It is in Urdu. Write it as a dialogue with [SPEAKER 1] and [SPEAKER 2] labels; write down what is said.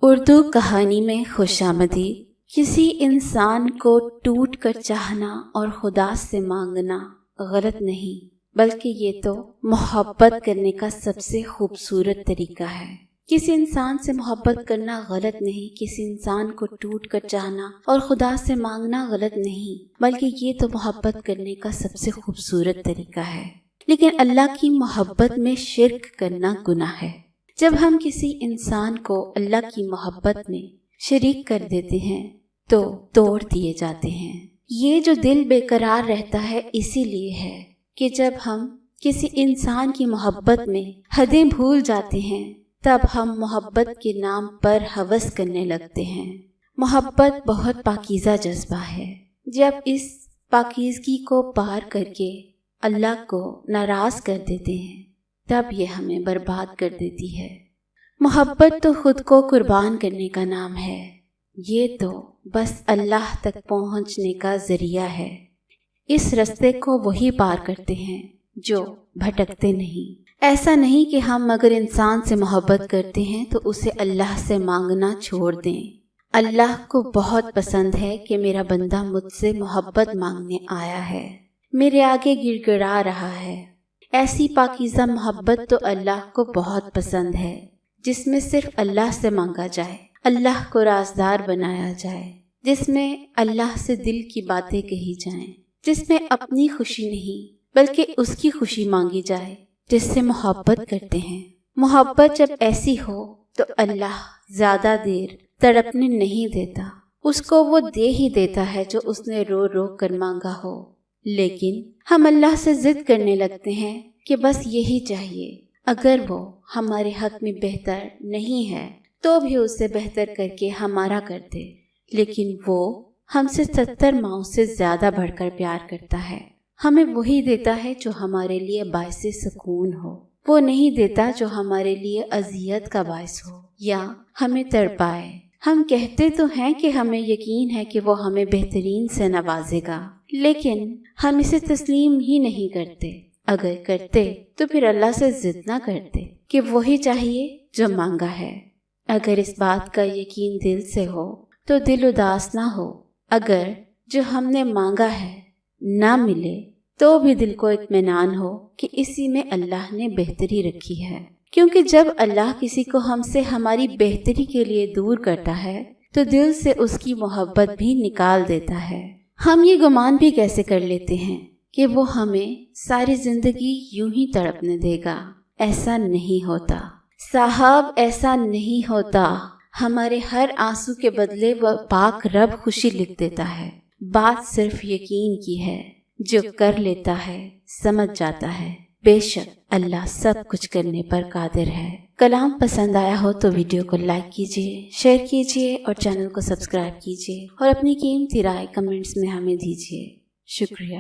[SPEAKER 1] اردو کہانی میں خوشامدید۔ کسی انسان کو ٹوٹ کر چاہنا اور خدا سے مانگنا غلط نہیں، بلکہ یہ تو محبت کرنے کا سب سے خوبصورت طریقہ ہے۔ کسی انسان سے محبت کرنا غلط نہیں، کسی انسان کو ٹوٹ کر چاہنا اور خدا سے مانگنا غلط نہیں، بلکہ یہ تو محبت کرنے کا سب سے خوبصورت طریقہ ہے۔ لیکن اللہ کی محبت میں شرک کرنا گناہ ہے۔ جب ہم کسی انسان کو اللہ کی محبت میں شریک کر دیتے ہیں تو توڑ دیے جاتے ہیں۔ یہ جو دل بے قرار رہتا ہے اسی لیے ہے کہ جب ہم کسی انسان کی محبت میں حدیں بھول جاتے ہیں تب ہم محبت کے نام پر ہوس کرنے لگتے ہیں۔ محبت بہت پاکیزہ جذبہ ہے۔ جب اس پاکیزگی کو پار کر کے اللہ کو ناراض کر دیتے ہیں تب یہ ہمیں برباد کر دیتی ہے۔ محبت تو خود کو قربان کرنے کا نام ہے۔ یہ تو بس اللہ تک پہنچنے کا ذریعہ ہے۔ اس راستے کو وہی پار کرتے ہیں جو بھٹکتے نہیں۔ ایسا نہیں کہ ہم اگر انسان سے محبت کرتے ہیں تو اسے اللہ سے مانگنا چھوڑ دیں۔ اللہ کو بہت پسند ہے کہ میرا بندہ مجھ سے محبت مانگنے آیا ہے، میرے آگے گڑ گڑا رہا ہے۔ ایسی پاکیزہ محبت تو اللہ کو بہت پسند ہے جس میں صرف اللہ سے مانگا جائے، اللہ کو رازدار بنایا جائے، جس میں اللہ سے دل کی باتیں کہی جائیں، جس میں اپنی خوشی نہیں بلکہ اس کی خوشی مانگی جائے جس سے محبت کرتے ہیں۔ محبت جب ایسی ہو تو اللہ زیادہ دیر تڑپنے نہیں دیتا، اس کو وہ دے ہی دیتا ہے جو اس نے رو رو کر مانگا ہو۔ لیکن ہم اللہ سے ضد کرنے لگتے ہیں کہ بس یہی چاہیے، اگر وہ ہمارے حق میں بہتر نہیں ہے تو بھی اسے بہتر کر کے ہمارا کر دے۔ لیکن وہ ہم سے 70 ماؤں سے زیادہ بڑھ کر پیار کرتا ہے۔ ہمیں وہی دیتا ہے جو ہمارے لیے باعث سکون ہو، وہ نہیں دیتا جو ہمارے لیے اذیت کا باعث ہو یا ہمیں تڑپائے۔ ہم کہتے تو ہیں کہ ہمیں یقین ہے کہ وہ ہمیں بہترین سے نوازے گا، لیکن ہم اسے تسلیم ہی نہیں کرتے۔ اگر کرتے تو پھر اللہ سے ضد نہ کرتے کہ وہی چاہیے جو مانگا ہے۔ اگر اس بات کا یقین دل سے ہو تو دل اداس نہ ہو۔ اگر جو ہم نے مانگا ہے نہ ملے تو بھی دل کو اطمینان ہو کہ اسی میں اللہ نے بہتری رکھی ہے، کیونکہ جب اللہ کسی کو ہم سے ہماری بہتری کے لیے دور کرتا ہے تو دل سے اس کی محبت بھی نکال دیتا ہے۔ ہم یہ گمان بھی کیسے کر لیتے ہیں کہ وہ ہمیں ساری زندگی یوں ہی تڑپنے دے گا۔ ایسا نہیں ہوتا صاحب، ایسا نہیں ہوتا۔ ہمارے ہر آنسو کے بدلے وہ پاک رب خوشی لکھ دیتا ہے۔ بات صرف یقین کی ہے، جو کر لیتا ہے سمجھ جاتا ہے۔ بے شک اللہ سب کچھ کرنے پر قادر ہے۔ کلام پسند آیا ہو تو ویڈیو کو لائک کیجیے، شیئر کیجیے اور چینل کو سبسکرائب کیجیے اور اپنی قیمتی رائے کمنٹس میں ہمیں دیجیے۔ شکریہ۔